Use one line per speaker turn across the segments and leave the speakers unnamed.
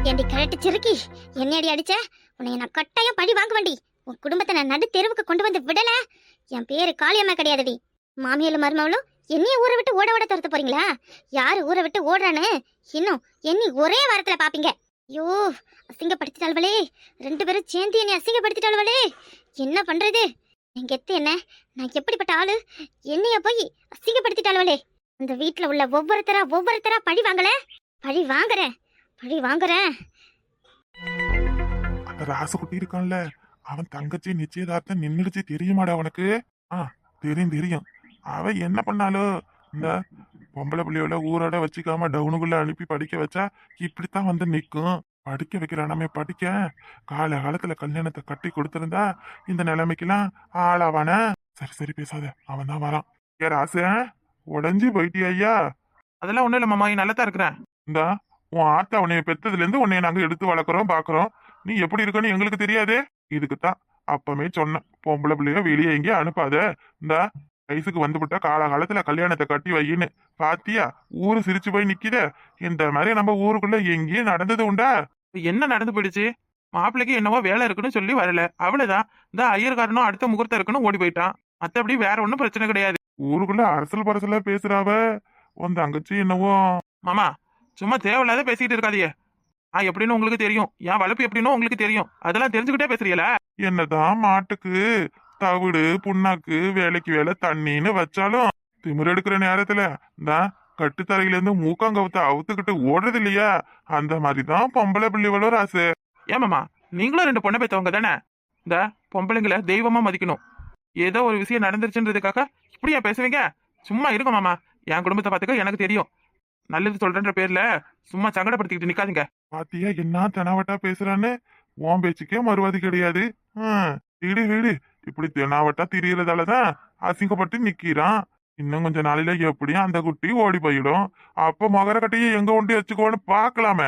ஏண்டி கரெக்ட் சிறுக்கி என்னடி அடிச்ச? உன்னை நான் கட்டாயம் பழி வாங்க வேண்டி. உன் குடும்பத்தை நான் நடு தெருவுக்கு கொண்டு வந்து விடல. என் பேரு காளியம்மா கிடையாதுடி. மாமியாலும் மருமகளும் என்னைய ஊரை விட்டு ஓட ஓட துரத்த போறீங்களா? யாரு ஊரை விட்டு ஓடுறான்னு இன்னும் எண்ணி ஒரே வாரத்துல பாப்பீங்க. ஐயோ, அசிங்கப்படுத்திட்டாள்வளே. 2 பேரும் சேர்ந்து என்னை அசிங்கப்படுத்திட்டாள்வளே. என்ன பண்றது? எங்க எத்து என்ன? நான் எப்படிப்பட்ட ஆளு? என்னைய போய் அசிங்கப்படுத்திட்டாள்வளே. அந்த வீட்டுல உள்ள ஒவ்வொருத்தரா பழி வாங்கல. பழி வாங்குறேன்.
அந்த ராசகுட்டி இருக்கான்ல, அவன் தங்கச்சி நிச்சயதார்த்தம் நின்னுடுச்சு தெரியுமாடா உனக்கு? தெரியும். அவ என்ன பண்ணாலும் இந்த பொம்பளை பிள்ளையோட ஊரோட வச்சுக்காம டவுனுக்குள்ள அனுப்பி படிக்க வச்சா இப்படித்தான் வந்து நிக்கும். படிக்க வைக்கிறானாமே படிக்க. காலத்துல கல்யாணத்தை கட்டி கொடுத்திருந்தா இந்த நிலைமைக்கெல்லாம் ஆளாவான. சரி பேசாத, அவன் தான் வரான். ஏ ராச, உடஞ்சி போயிட்டியா ஐயா?
அதெல்லாம் ஒண்ணும் இல்ல மாமா, நல்லா தான் இருக்கிறேன்.
இந்தா உன் ஆத்தா உன்னைய பெத்ததுல இருந்து உன்னைய நாங்க எடுத்து வளர்க்குறோம் பாக்குறோம். நீ எப்படி இருக்கன்னு எங்களுக்கு தெரியாதே. இதுக்குத்தான் அப்பமே சொன்னேன், பொம்பளை பிள்ளைய வெளியே எங்கேயும் அனுப்பாத. இந்த வயசுக்கு வந்துவிட்டா காலத்துல கல்யாணத்தை கட்டி வையின்னு. பாத்தியா, ஊரு சிரிச்சு போய் நிக்கித. இந்த மாதிரி நம்ம ஊருக்குள்ள எங்கேயும் நடந்தது உண்டா?
என்ன நடந்து போயிடுச்சு? மாப்பிள்ளைக்கு என்னவோ வேலை இருக்குன்னு சொல்லி வரல, அவ்வளவுதான். இந்த ஐயர்காரனும் அடுத்த முகூர்த்தம் இருக்குன்னு ஓடி போயிட்டான். மத்தபடி வேற ஒன்னும் பிரச்சனை கிடையாது.
ஊருக்குள்ள அரசல் பரசலா பேசுறாவ. உன் தங்கச்சி என்னவோ.
மாமா, சும்மா தேவையில்லாத பேசிக்கிட்டு இருக்காதியே. எப்படின்னு உங்களுக்கு தெரியும், என் வளர்ப்பு எப்படின்னு உங்களுக்கு தெரியும். அதெல்லாம் தெரிஞ்சுக்கிட்டே பேசுறீல.
என்னதான் மாட்டுக்கு தவிடு புண்ணாக்கு வேலைக்கு வேலை தண்ணின்னு வச்சாலும் திமிர் எடுக்கிற நேரத்துல தான் கட்டுத்தரையில இருந்து மூக்காங்கவத்தை அவுத்துக்கிட்டு ஓடுறது இல்லையா? அந்த மாதிரிதான் பொம்பளை பிள்ளைகளோ ராசு.
ஏமாமா, நீங்களும் 2 பொண்ணை பெற்றவங்க தானே? இந்த பொம்பளைங்களை தெய்வமா மதிக்கணும். ஏதோ ஒரு விஷயம் நடந்துருச்சுன்றதுக்காக இப்படியா பேசுவீங்க? சும்மா இருக்க மாமா, என் குடும்பத்தை பார்த்துக்க எனக்கு தெரியும். நல்லது சொல்றேன்ற பேர்ல சும்மா சங்கடப்படுத்திக்கிட்டு நிக்காதீங்க.
பாத்தியா என்ன தெனாவட்டா பேசுறான்னு? உன் பேச்சுக்கே மறுவாதி கிடையாது. வீடு இப்படி தெனாவட்டா திரியறதாலதான் அசிங்கப்பட்டு நிக்கிறான். இன்னும் கொஞ்ச நாளையில எப்படியும் அந்த குட்டி ஓடி போயிடும். அப்ப மகர கட்டையை எங்க ஒண்டி வச்சுக்கோன்னு பாக்கலாமே.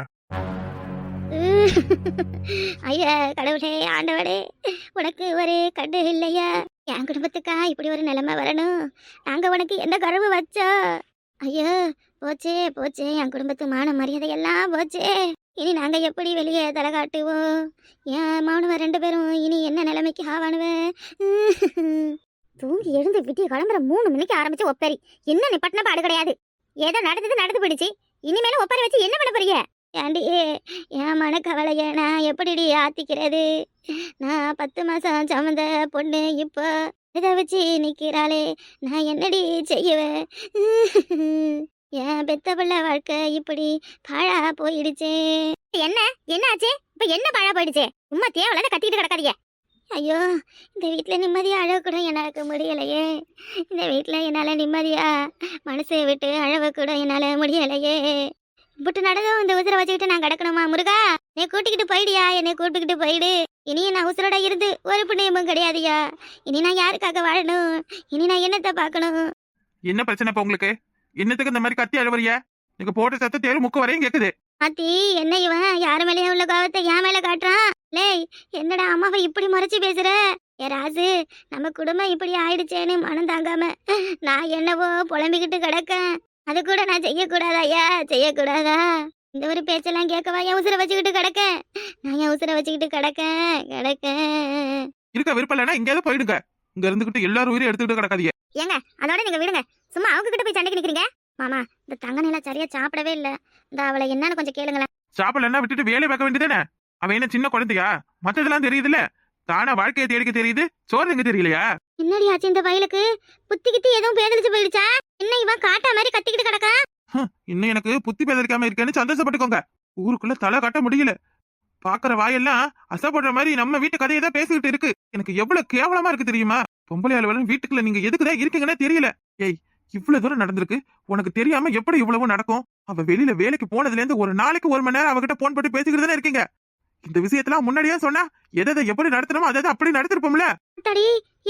ஐயா கடவுளே, ஆண்டவரே, உனக்கு ஒரு கண்டு இல்லையா? என் குடும்பத்துக்கா இப்படி ஒரு நிலைமை வரணும்? நாங்க உனக்கு எந்த கனவு வச்சா? ஐயோ, போச்சே என் குடும்பத்து மான மரியாதை எல்லாம் போச்சே. இனி நாங்க எப்படி வெளியே தலை காட்டுவோம்? என் மாணவ 2 பேரும் இனி என்ன நிலைமைக்கு ஆவானுவேன்? தூங்கி எழுந்து விட்டிய கிளம்புற 3 மணிக்கு ஆரம்பிச்சு ஒப்பேரி என்ன நிப்பட்டின பாடு கிடையாது. ஏதோ நடந்து போயிடுச்சு. இனிமேலும் ஒப்பேரி வச்சு என்ன பண்ண போறீங்க? ஏண்டி, என் மன கவலைய நான் எப்படி ஆத்திக்கிறது? நான் 10 மாசம் சமந்த பொண்ணு இப்போ இதை வச்சு நிக்கிறாளே, நான் என்னடி செய்வேன்? என் பெத்த பிள்ளை வாழ்க்கை இப்படி பாழா போயிடுச்சே. என்னாச்சு? இப்ப என்ன பாழா போயிடுச்சே? சும்மா தேவையில்லாத கத்திட்டு கிடக்காதீங்க. ஐயோ, இந்த வீட்டுல நிம்மதியா அழக கூட எனக்கு முடியலையே. இந்த வீட்டுல என்னால நிம்மதியா மனசை விட்டு அழவ கூட என்னால முடியலையே. இப்படி நடந்தும் இந்த உசுரை வச்சுக்கிட்டு நான் கிடக்கணுமா? முருகா, என்னை கூட்டிக்கிட்டு போயிடு. இனி நான் உசுரோட இருந்து ஒரு புண்ணியமும் கிடையாதுயா. இனி நான் யாருக்காக வாழணும்? இனி நான் என்னத்தை பார்க்கணும்?
என்ன பிரச்சனை இப்ப உங்களுக்கு? என்னத்துக்கு இந்த மாதிரி கத்தி அழுவறிய? நீங்க போட்ட சத்த தேரு முக்கு வரையும் கேக்குது.
ஆத்தி, என்ன இவன் யாரு மேலேயே உள்ள கோவத்தை என் மேல காட்டுறான்? லேய், என்னடா அம்மாவை இப்படி முறைச்சு பேசுற? ஏ ராசு, நம்ம குடும்பம் இப்படி ஆயிடுச்சேன்னு மனம் தாங்காம நான் என்னவோ புலம்பிக்கிட்டு கிடக்கேன். அது கூட நான் செய்யக்கூடாதா? செய்யக்கூடாதா? இந்த ஒரு பேச்செல்லாம் கேட்கவா என் உசுரை வச்சுக்கிட்டு கிடக்கேன்? நான் என் உசுரை வச்சுக்கிட்டு கிடக்கேன்.
இருக்க விருப்பம் இல்லைன்னா எங்கேயாவது போயிடுங்க. இங்க இருந்துகிட்டு எல்லாரும் உயிரை எடுத்துக்கிட்டு கிடக்காதீங்க.
ஏங்க, அதோட நீங்க விடுங்க. சும்மா அவங்க கிட்ட போய் சண்டைக்கு நிக்கிறீங்க. மாமா, இந்த தங்கநிலா சரியா சாப்பிடவே இல்ல. இந்த அவளை என்னன்னு கொஞ்சம் கேளுங்களேன்.
சாப்பிடலன்னா விட்டுட்டு வேலையை பார்க்க வேண்டியதானே? அவன் என்ன சின்ன குழந்தையா? மத்ததெல்லாம் தெரியுதுல்ல. தானா வாழ்க்கையை தேடிக்க தெரியுது, சோறு எங்க தெரியலையா?
என்னடி ஆச்சு இந்த வயலுக்கு? புத்திக்கிட்டு எதுவும் பேதலிச்சு போயிடுச்சா? என்ன இவன் காட்டா மாதிரி கத்திக்கிட்டு கிடக்கா?
இன்னும் எனக்கு புத்தி பேதலிக்காம இருக்கேன்னு சந்தோஷப்பட்டுக்கோங்க. ஊருக்குள்ள தலை காட்ட முடியல. பாக்குற வாயெல்லாம் அசைப்படுற மாதிரி நம்ம வீட்டு கதையை தான் பேசிக்கிட்டு இருக்கு. எனக்கு எவ்வளவு கேவலமா இருக்கு தெரியுமா? பொம்பளை அலுவலன் வீட்டுக்குள்ள நீங்க எதுக்குதான் இருக்கீங்கன்னே தெரியல. ஏய், இவ்வளவு தூரம் நடந்திருக்கு, உனக்கு தெரியாம எப்படி இவ்வளவு நடக்கும்? அவ வெளியில வேலைக்கு போனதுல இருந்து ஒரு நாளைக்கு 1 மணி நேரம் அவகிட்ட போன் போட்டு பேசிக்கிட்டு தானே இருக்கீங்க. இந்த விஷயத்தெல்லாம் முன்னாடியே சொன்னா எதை எப்படி நடத்தணுமோ அதை அப்படி நடத்திருப்போம்ல.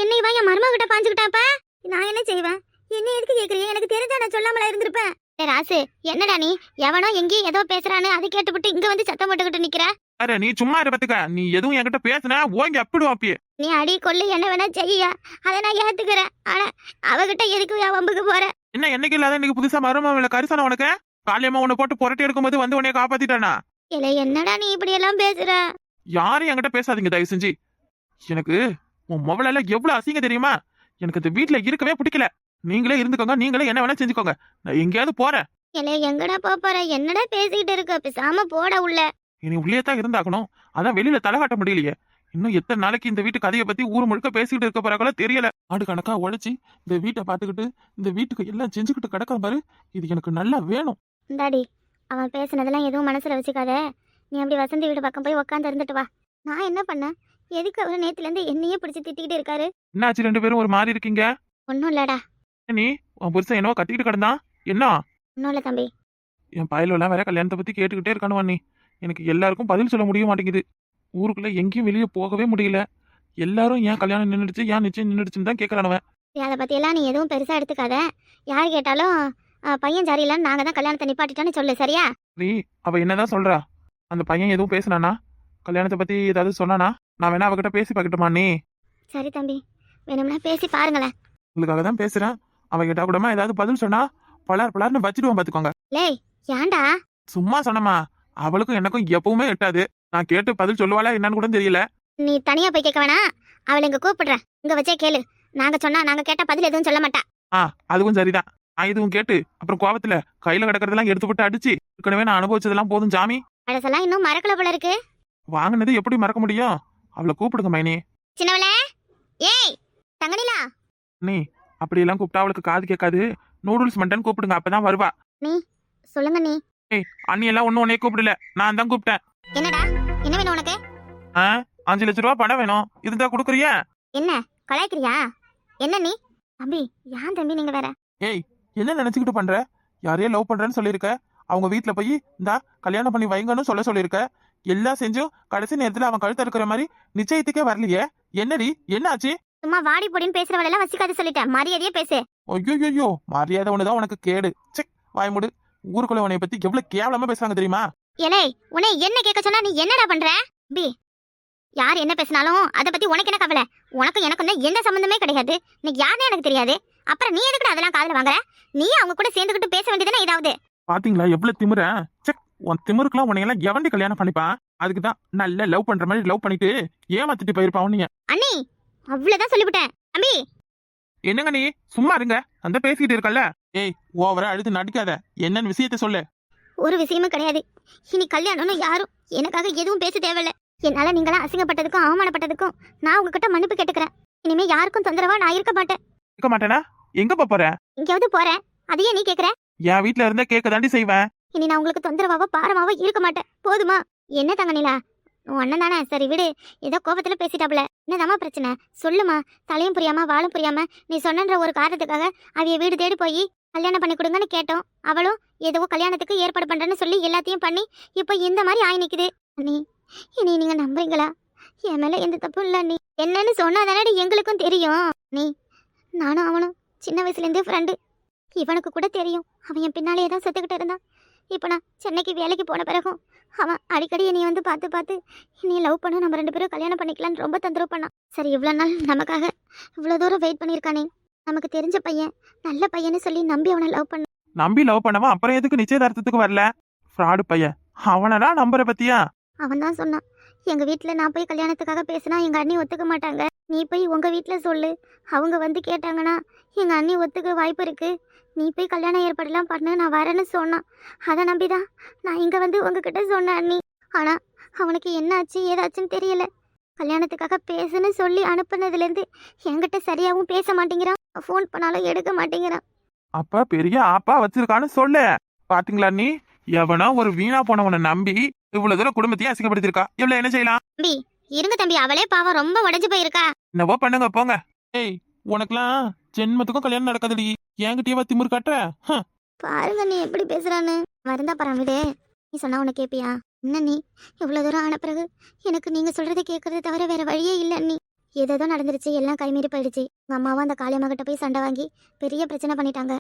என்னை இவன் என் மருமக கிட்ட பாஞ்சுக்கிட்டாப்பா. நான் என்ன செய்வேன்? என்ன எதுக்கு கேக்குறீங்க? எனக்கு தெரிஞ்சா நான் சொல்லாமல இருந்திருப்பேன். ராசு, என்னடா நீ? எவனோ எங்கேயும் ஏதோ பேசுறான்னு அதை கேட்டுவிட்டு இங்க வந்து சத்தம் போட்டுக்கிட்டு நிக்கிற?
அரே, நீ சும்மா இருப்பதுக்க. நீ எதுவும் என்கிட்ட பேசுனா ஓங்கி அப்பிடுவா. அப்பயே
நீ அடி கொள்ளு என்ன வேணா செய்யா, அதை நான் ஏத்துக்கிறேன். ஆனா அவகிட்ட எதுக்கு வம்புக்கு போற?
என்ன என்னைக்கு இல்லாத இன்னைக்கு புதுசா மருமகளை கரிசனம் உனக்கு? காளியம்மா உன்னை போட்டு புரட்டி எடுக்கும்போது வந்து உன்னைய காப்பாத்திட்டானா?
இல்ல என்னடா நீ இப்படி எல்லாம் பேசுற?
யாரும் என்கிட்ட பேசாதீங்க தயவு செஞ்சு. எனக்கு உன் மொபைல எவ்வளவு அசிங்க தெரியுமா? எனக்கு இந்த வீட்டுல இருக்கவே பிடிக்கல. நீங்களே இருந்துக்கோங்க, நீங்களே என்ன வேணா செஞ்சுக்கோங்க. நான் எங்கேயாவது போறேன்.
இல்ல எங்கடா போற? என்னடா பேசிக்கிட்டு இருக்க? பேசாம போட உள்ள.
இனி உள்ளே தான் இருந்தாகணும். அதான் வெளியில தலை காட்ட முடியலையே. இன்னும் எத்தனை நாளைக்கு இந்த வீட்டு கதையை பத்தி ஊர் முழுக்க பேசிக்கிட்டு இருக்க போறாங்களோ தெரியல. ஆடு கணக்கா உழைச்சி இந்த வீட்டை பாத்துக்கிட்டு இந்த வீட்டுக்கு எல்லாம் செஞ்சுக்கிட்டு கிடக்கிற பாரு. இது எனக்கு நல்லா வேணும்.
இந்தாடி, அவன் பேசுனதெல்லாம் எதுவும் மனசுல வச்சுக்காத. நீ அப்படி வசந்தி வீடு பக்கம் போய் உட்காந்து இருந்துட்டு வா. நான் என்ன பண்ணேன்? எதுக்கு அவர் நேத்துல இருந்து என்னையே பிடிச்சி திட்டிக்கிட்டு இருக்காரு?
என்னாச்சு, ரெண்டு பேரும் ஒரு மாதிரி இருக்கீங்க?
ஒன்னும் இல்லடா.
நீ உன் புருஷன் என்னவோ கத்திக்கிட்டு கிடந்தான். என்ன?
ஒன்னும் இல்ல தம்பி.
என் பயலெல்லாம் வேற கல்யாணத்தை பத்தி கேட்டுக்கிட்டே இருக்கானுவா. நீ எனக்கு எல்லாருக்கும் பதில் சொல்ல முடிய மாட்டேங்குது. ஊருக்குள்ள எங்கேயும் வெளியே போகவே முடியல. எல்லாரும் ஏன் கல்யாணம் நின்றுடுச்சு, ஏன் நிச்சயம் நின்றுடுச்சுன்னு தான் கேட்கறானுவன்.
அதை பத்தியெல்லாம் நீ எதுவும் பெருசா எடுத்துக்காத. யார் கேட்டாலும் பையன் சரியில்லைன்னு நாங்க தான் கல்யாணத்தை நிப்பாட்டிட்டோன்னு சொல்லு, சரியா?
நீ அவ என்னதான் சொல்றா? அந்த பையன் எதுவும் பேசுனானா? கல்யாணத்தை பத்தி ஏதாவது சொன்னானா? நான் வேணா அவகிட்ட பேசி பார்க்கட்டுமா? நீ
சரி தம்பி, வேணும்னா பேசி பாருங்களேன்.
உங்களுக்காக தான் பேசுறேன். அவ கிட்ட கூடமா ஏதாவது பதில் சொன்னா பலார் பலார்னு வச்சிடுவான் பாத்துக்கோங்க.
லேய், ஏன்டா?
சும்மா சொன்னமா? அவளுக்கும் எனக்கும் எப்பவுமே எட்டாது. நான் கேட்டு பதில் சொல்லுவாளா என்னன்னு கூட தெரியல.
நீ தனியா போய் கேட்க வேணா, அவளை இங்க கூப்பிடுறேன். இங்க வச்சே கேளு. நாங்க சொன்னா நாங்க கேட்ட பதில் எதுவும் சொல்ல மாட்டா.
அதுவும் சரிதான். நான் இதுவும் கேட்டு அப்புறம் கோவத்துல கையில கிடக்கிறதெல்லாம் எடுத்து போட்டு அடிச்சு ஏற்கனவே நான் அனுபவிச்சதெல்லாம் போதும் சாமி.
பழசெல்லாம் இன்னும் மறக்கல போல இருக்கு.
வாங்கினது எப்படி மறக்க முடியும்? அவளை கூப்பிடுங்க மைனி.
சின்னவளே, ஏய் தங்கனிலா.
நீ அப்படியெல்லாம் கூப்பிட்டா அவளுக்கு காது கேட்காது. நூடுல்ஸ் மட்டன் கூப்பிடுங்க, அப்பதான் வருவா.
நீ சொல்லுங்க. நீ
அண்ணி எல்லாம் ஒன்னும் உன்னே கூப்பிடல, நான் தான் கூப்பிட்டேன்.
என்னடா, என்ன வேணும் உனக்கு?
5 லட்சம் ரூபாய் பணம் வேணும். இருந்தா கொடுக்குறியா?
என்ன கலாய்க்கிறியா? என்ன நீ? தம்பி, ஏன் தம்பி நீங்க வேற?
ஏய், என்ன நினைச்சுக்கிட்டு பண்ற? யாரையோ லவ் பண்றேன்னு சொல்லியிருக்க. அவங்க வீட்டுல போய் இந்தா கல்யாணம் பண்ணி வைங்கன்னு சொல்லியிருக்க. எல்லாம் செஞ்சும் கடைசி நேரத்துல அவன் கழுத்த இருக்கிற மாதிரி நிச்சயத்துக்கே வரலையே. என்னடி, என்ன ஆச்சு?
சும்மா வாடி பொடின்னு பேசுறவளெல்லாம் வசிக்காது சொல்லிட்டேன். மரியாதையே பேசு.
ஐயோ, மரியாதை ஒண்ணுதான் உனக்கு கேடு. செக் வாய்முடு. ஊருக்குள்ள உன்னை பத்தி எவ்வளவு கேவலமா பேசுறாங்க தெரியுமா?
ஏலே, உன்னை என்ன கேட்க சொன்னா நீ என்னடா பண்ற? பி, யார் என்ன பேசினாலும் அதை பத்தி உனக்கு என்ன கவலை? உனக்கும் எனக்கும் எந்த சம்பந்தமே கிடையாது. நீ யாருன்னு எனக்கு தெரியாது. அப்புறம் நீ எதுக்கு அதெல்லாம் காதுல வாங்குற? நீ அவங்க கூட சேர்ந்துக்கிட்டு பேச வேண்டியதுன்னா ஏதாவது.
பாத்தீங்களா எவ்வளவு திமிர? செக், உன் திமிருக்குலாம் உன்னையெல்லாம் எவண்டி கல்யாணம் பண்ணிப்பான்? அதுக்குதான் நல்ல லவ் பண்ற மாதிரி லவ் பண்ணிட்டு ஏமாத்திட்டு போயிருப்பான் நீங்க.
அண்ணி, அவ்வளவுதான் சொல்லிவிட்டேன். அம்பி,
என்னங்க நீ சும்மா இருங்க. அந்த பேசிக்கிட்டு இருக்கல்ல. ஏய், ஓவரா அழுது நடிக்காத. என்னன்னு விஷயத்த சொல்லு.
ஒரு விஷயமும் கிடையாது. இனி கல்யாணம்னு யாரும் எனக்காக எதுவும் பேச தேவையில்ல. என்னால நீங்களாம் அசிங்கப்பட்டதுக்கும் அவமானப்பட்டதுக்கும் நான் உங்ககிட்ட மன்னிப்பு கேட்டுக்கிறேன். இனிமே யாருக்கும் தொந்தரவா நான் இருக்க மாட்டேன்.
இருக்க மாட்டேனா? எங்க போற?
எங்கேயாவது போறேன். அதையே நீ கேக்குற?
என் வீட்டுல இருந்தா கேட்க தாண்டி செய்வேன்.
இனி நான் உங்களுக்கு தொந்தரவாவோ பாரமாவோ இருக்க மாட்டேன். போதுமா? என்ன தங்கனிலா, உன் அண்ணன் தானே, சரி விடு. ஏதோ கோபத்துல பேசிட்டாப்ல. என்னதாம்மா பிரச்சனை? சொல்லுமா. தலையும் புரியாம வாழும் புரியாம நீ சொன்னன்ற ஒரு காரணத்துக்காக அவைய வீடு தேடி போய் கல்யாணம் பண்ணி கொடுங்கன்னு கேட்டோம். அவளும் ஏதோ கல்யாணத்துக்கு ஏற்பாடு பண்றேன்னு சொல்லி எல்லாத்தையும் பண்ணி இப்போ இந்த மாதிரி ஆய் நிக்குது. நீ இனி நீங்க நம்புறீங்களா? என் மேல எந்த தப்பு இல்ல. நீ என்னன்னு சொன்னா தானே எங்களுக்கும் தெரியும். நீ நானும் அவனும் சின்ன வயசுல இருந்தே ஃப்ரெண்டு. இவனுக்கு கூட தெரியும் அவன் என் பின்னாலேயே தான் செத்துக்கிட்டு இருந்தான். இப்போ நான் சென்னைக்கு வேலைக்கு போன பிறகும் அவன் அடிக்கடி என்னை வந்து பார்த்து நீ லவ் பண்ண, நம்ம 2 பேரும் கல்யாணம் பண்ணிக்கலான்னு ரொம்ப தொந்தரவு பண்ணான். சரி, இவ்வளோ நாள் நமக்காக இவ்வளோ தூரம் வெயிட் பண்ணியிருக்கானே, நமக்கு தெரிஞ்ச பையன், நல்ல பையன்னு சொல்லி நம்பி அவனை லவ் பண்ண.
நம்பி லவ் பண்ணவன் அப்புறம் எதுக்கு நிச்சயதார்த்தத்துக்கு வரல? ஃப்ராடு பையன். அவனடா நம்புற பத்தியா?
அவன் தான் சொன்னான், எங்கள் வீட்டில் நான் போய் கல்யாணத்துக்காக பேசினா எங்கள் அண்ணி ஒத்துக்க மாட்டாங்க. நீ போய் உங்கள் வீட்டில் சொல்லு. அவங்க வந்து கேட்டாங்கன்னா எங்கள் அண்ணி ஒத்துக்க வாய்ப்பு இருக்குது. நீ போய் கல்யாண ஏற்பாடுலாம் பண்ண, நான் வரேன்னு சொன்னான். அதை நம்பிதான் நான் இங்கே வந்து உங்ககிட்ட சொன்னேன் அண்ணி. ஆனால் அவனுக்கு என்ன ஆச்சு ஏதாச்சுன்னு தெரியல. கல்யாணத்துக்காக பேசுன்னு சொல்லி அனுப்புனதுலேருந்து என்கிட்ட சரியாகவும் பேச மாட்டேங்கிறான். ஃபோன் பண்ணாலும் எடுக்க மாட்டேங்கிறான்.
அப்ப பெரிய ஆப்பா வச்சிருக்கான்னு சொல்லு. பாத்தீங்களா நீ? எவனோ ஒரு வீணா போனவனை நம்பி இவ்வளவு தூரம் குடும்பத்தையும் அசிங்கப்படுத்திருக்கா. இவ்வளவு என்ன செய்யலாம்?
தம்பி இருங்க தம்பி, அவளே பாவம் ரொம்ப உடஞ்சு போயிருக்கா.
என்னவோ பண்ணுங்க போங்க. ஏய், உனக்குலாம் ஜென்மத்துக்கும் கல்யாணம் நடக்காதடி. என்கிட்டயே திமிர் காட்டுற?
பாருங்க நீ எப்படி பேசுறான்னு. வருந்தா பரம் விடு. நீ சொன்னா உன்னை கேப்பியா? என்ன நீ இவ்வளவு தூரம் ஆன பிறகு எனக்கு நீங்க சொல்றதை கேட்கறத தவிர வேற வழியே இல்லை. நீ ஏதேதோ நடந்துருச்சு, எல்லாம் கைமீறி போயிடுச்சு. உங்க அம்மாவும் அந்த காளியம்மா போய் சண்டை வாங்கி பெரிய பிரச்சனை பண்ணிட்டாங்க.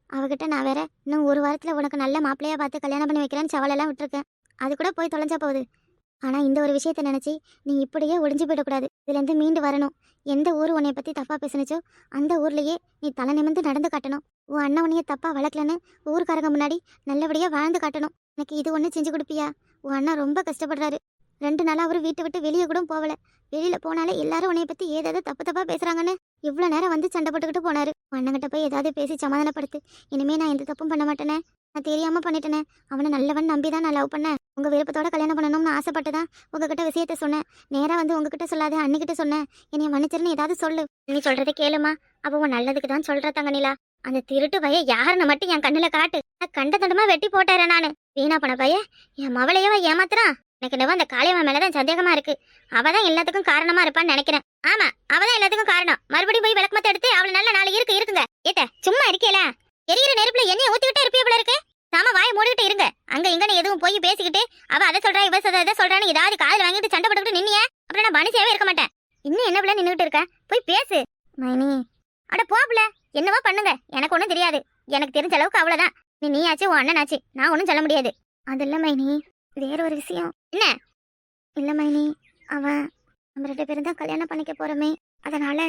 அவகிட்ட நான் வேற இன்னும் 1 வாரத்துல உனக்கு நல்ல மாப்பிள்ளையா பார்த்து கல்யாணம் பண்ணி வைக்கிறேன்னு சவாலெல்லாம் விட்டுருக்கேன். அது கூட போய் தொலைஞ்சா போகுது. ஆனா இந்த ஒரு விஷயத்த நினைச்சு நீ இப்படியே ஒளிஞ்சு போயிடக்கூடாது. இதுல இருந்து மீண்டு வரணும். எந்த ஊர் உன்னை பத்தி தப்பா பேசுனுச்சோ அந்த ஊர்லயே நீ தலை நிமிர்ந்து நடந்து காட்டணும். உன் அண்ணன் உன்னைய தப்பா வளர்க்கலன்னு ஊருக்காரங்க முன்னாடி நல்லபடியா வாழ்ந்து காட்டணும். எனக்கு இது ஒண்ணு செஞ்சு கொடுப்பியா? உன் அண்ணா ரொம்ப கஷ்டப்படுறாரு. 2 நாளா அவரு வீட்டை விட்டு வெளியே கூட போகல. வெளியில போனாலே எல்லாரும் உன்னைய பத்தி ஏதாவது தப்பு தப்பா பேசுறாங்கன்னு இவ்வளோ நேரம் வந்து சண்டை போட்டுக்கிட்டு போனாரு. உன் அண்ணங்கிட்ட போய் ஏதாவது பேசி சமாதானப்படுத்து. இனிமே நான் எந்த தப்பும் பண்ண மாட்டேனே. நான் தெரியாம பண்ணிட்டேனே. அவனை நல்லவன் நம்பிதான் நான் லவ் பண்ணேன். உங்க விருப்பத்தோட கல்யாணம் பண்ணணும்னு ஆசைப்பட்டுதான் உங்ககிட்ட விஷயத்த சொன்னேன். நேரா வந்து உங்ககிட்ட சொல்லாத அன்னிக்கிட்ட சொன்னேன். என்னைய மன்னிச்சிருன்னு ஏதாவது சொல்லு. நீ சொல்றதை கேளுமா. அவ உன் நல்லதுக்கு தான் சொல்ற தங்கனிலா. அந்த திருட்டு பைய யாருன்னு மட்டும் என் கண்ணுல காட்டு. நான் கண்ட தண்டமா வெட்டி போட்டேறேன் நானு. வீணா போன பைய என் மவளையவ ஏமாத்துறான். எனக்கு என்னவோ அந்த காளியம்மா மேலதான் சந்தேகமா இருக்கு. அவதான் எல்லாத்துக்கும் காரணமா இருப்பான்னு நினைக்கிறேன். ஆமா, அவதான் எல்லாத்துக்கும் காரணம். மறுபடியும் போய் விளக்கமத்த எடுத்து அவளை நல்ல நாள் இருக்குங்க. ஏத்த சும்மா இருக்கேல, எரியிற நெருப்புல எண்ணெய் ஊத்திக்கிட்டே இருப்பிய போல இருக்கு. நாம வாயை மூடிக்கிட்டு இருங்க. அங்க இங்கன்னு எதுவும் போய் பேசிக்கிட்டு அவ அதை சொல்றா இவ இதை சொல்றான்னு ஏதாவது காதில் வாங்கிட்டு சண்டை போட்டுக்கிட்டு நின்னிய அப்புறம் நான் மனுஷியாவே இருக்க மாட்டேன். இன்னும் என்ன பிள்ளை நின்றுட்டு இருக்க? போய் பேசு மைனி. அட போப்ல, என்னவோ பண்ணுங்க, எனக்கு ஒன்றும் தெரியாது. எனக்கு தெரிஞ்ச அளவுக்கு அவ்வளவுதான். நீயாச்சு உன் அண்ணனாச்சு, நான் ஒன்றும் சொல்ல முடியாது. அது இல்ல மைனி, வேற ஒரு விஷயம். என்ன? இல்ல மைனி, அவன் நம்ம 2 பேரும் தான் கல்யாணம் பண்ணிக்க போறோமே. அதனால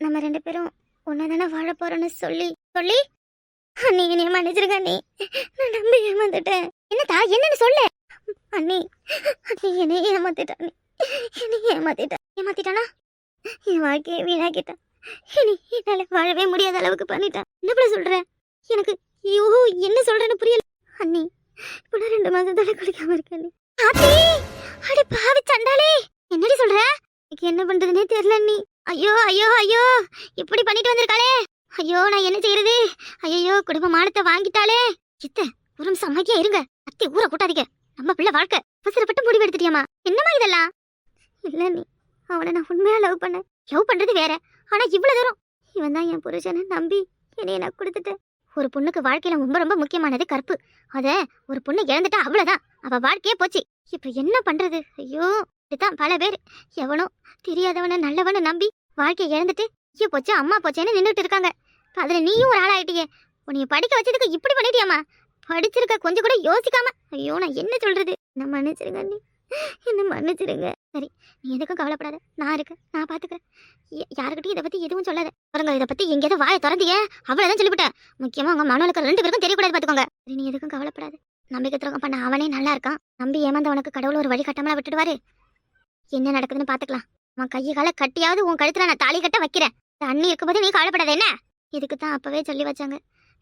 நம்ம 2 பேரும் ஒன்னதானே வாழ போறோம்னு சொல்லி அண்ணி என்னைய மன்னிச்சிருங்க அண்ணி. நான் நம்பி ஏமாந்துட்டேன். என்னத்தா என்னன்னு சொல்லு அண்ணி. என்னை ஏமாத்திட்டானா? என் வாழ்க்கையை வீணாக்கிட்டான். இனி என்னால வாழவே முடியாத அளவுக்கு பண்ணிட்டான். என்ன பிள்ளை சொல்ற? எனக்கு ஐயோ என்ன சொல்றேன்னு புரியல அண்ணி. இப்போ 2 மாசத்தோட குளிக்காம இருக்கேன். அடி பாவி சண்டாளே, என்னடி சொல்ற? எனக்கு என்ன பண்றதுன்னே தெரியல அண்ணி. ஐயோ ஐயோ ஐயோ, இப்படி பண்ணிட்டு வந்திருக்காளே. ஐயோ நான் என்ன செய்யறது? ஐயோ குடும்ப மானத்தை வாங்கிட்டாளே. சித்த ஒரு நிமிஷம் அமைதியா இருங்க. அத்தி ஊரை கூட்டாதீங்க. நம்ம பிள்ளை வாழ்க்கை அவசரப்பட்டு முடிவு எடுத்துட்டியாமா? என்னமா இதெல்லாம்? இல்ல நீ, அவனை நான் உண்மையா லவ் பண்றது வேற. ஆனா இவ்வளவு தூரம் இவன் தான் என் புருஷனை நம்பி என்னைய நான் கொடுத்துட்டேன். ஒரு பொண்ணுக்கு வாழ்க்கையில ரொம்ப ரொம்ப முக்கியமானது கற்பு. அத ஒரு பொண்ணு இழந்துட்டா அவ்வளவுதான், அவ வாழ்க்கையே போச்சு. இப்ப என்ன பண்றது? ஐயோ இதுதான் பல பேர் எவனோ தெரியாதவன நல்லவனை நம்பி வாழ்க்கையை இழந்துட்டு ஐயோ போச்சு அம்மா போச்சேன்னு நின்றுட்டு இருக்காங்க. அதுல நீயும் ஒரு ஆளாயிட்டியே. உன்னைய படிக்க வச்சதுக்கு இப்படி பண்ணிட்டியாமா? படிச்சிருக்க கொஞ்சம் கூட யோசிக்காம. ஐயோ நான் என்ன சொல்றது? என்ன மன்னிச்சிருங்க அண்ணி, என்ன மன்னிச்சிருங்க. சரி நீ எதுக்கும் கவலைப்படாத, நான் இருக்கேன், நான் பாத்துக்கிறேன். யாருக்கிட்டையும் இதை பத்தி எதுவும் சொல்லாத. பாருங்க, இதை பத்தி எங்கேயாவது வாயை திறந்தீங்க அவ்வளவுதான் சொல்லிவிட்டேன். முக்கியமா உங்க மனோலுக்கு 2 பேருக்கும் தெரியக்கூடாது பாத்துக்கோங்க. சரி நீ எதுக்கும் கவலைப்படாத. நம்பிக்கை துரோகம் பண்ண அவனே நல்லா இருக்கான். நம்பி ஏமாந்தவனுக்கு கடவுள் ஒரு வழி கட்டாமலா விட்டுடுவாரு. என்ன நடக்குதுன்னு பாத்துக்கலாம். அவன் கையை கால கட்டியாவது உன் கழுத்துல நான் தாலி கட்ட வைக்கிறேன். அண்ணி இருக்கும்போது நீ கவலைப்படாத. என்ன இதுக்கு தான் அப்பவே சொல்லி வச்சாங்க.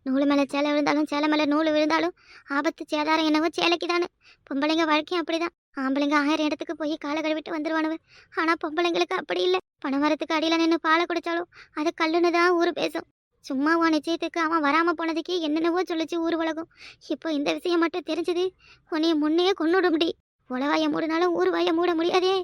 நூலு மேல சேலை விழுந்தாலும் சேலை மேல நூலு விழுந்தாலும் ஆபத்து சேதாரம் என்னவோ சேலைக்கு தானே. பொம்பளைங்க வாழ்க்கையும் அப்படிதான். ஆம்பளைங்க 1000 இடத்துக்கு போய் காலை கழுவிட்டு வந்துருவானுவ. ஆனா பொம்பளைங்களுக்கு அப்படி இல்லை. பணமரத்துக்கு அடியில நின்று பாலை குடிச்சாலும் அது கல்லுன்னு தான் ஊரு பேசும். சும்மா உன் நிச்சயத்துக்கு அவன் வராம போனதுக்கே என்னென்னவோ சொல்லிச்சு ஊர் உலகம். இப்போ இந்த விஷயம் மட்டும் தெரிஞ்சது உன்னைய முன்னையே கொன்னுட முடி. உலவாய மூடினாலும் ஊர் வாய மூட முடியாதே.